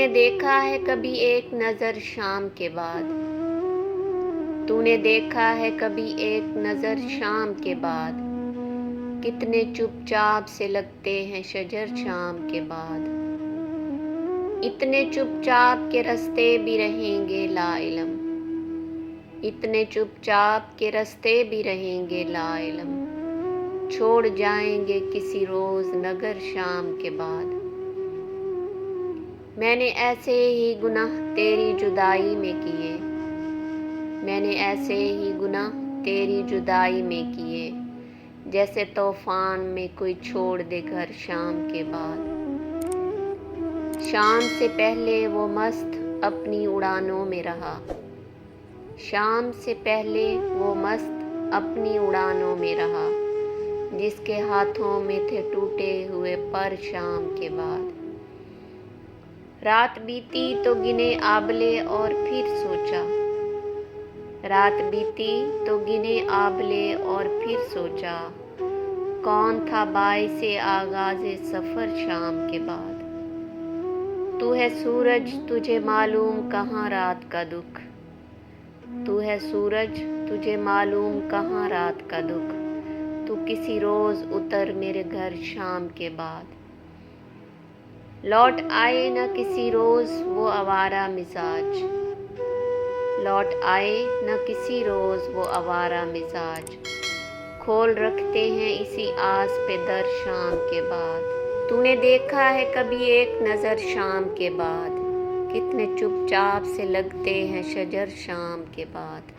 तूने देखा है कभी एक नज़र शाम के बाद, तूने देखा है कभी एक नज़र शाम के बाद, कितने चुपचाप से लगते हैं शजर शाम के बाद। इतने चुपचाप के रास्ते भी रहेंगे लाइलम, इतने चुपचाप के रास्ते भी रहेंगे लाइलम, छोड़ जाएंगे किसी रोज़ नगर शाम के बाद। मैंने ऐसे ही गुनाह तेरी जुदाई में किए, मैंने ऐसे ही गुनाह तेरी जुदाई में किए, जैसे तूफान में कोई छोड़ दे घर शाम के बाद। शाम से पहले वो मस्त अपनी उड़ानों में रहा, शाम से पहले वो मस्त अपनी उड़ानों में रहा, जिसके हाथों में थे टूटे हुए पर शाम के बाद। रात बीती तो गिने आबले और फिर सोचा, रात बीती तो गिने आबले और फिर सोचा, कौन था बाइसे आगाज़े सफ़र शाम के बाद। तू है सूरज तुझे मालूम कहाँ रात का दुख, तू है सूरज तुझे मालूम कहाँ रात का दुख, तू किसी रोज़ उतर मेरे घर शाम के बाद। लौट आए न किसी रोज़ वो आवारा मिजाज, लौट आए न किसी रोज़ वो आवारा मिजाज, खोल रखते हैं इसी आस पे दर शाम के बाद। तूने देखा है कभी एक नज़र शाम के बाद, कितने चुपचाप से लगते हैं शजर शाम के बाद।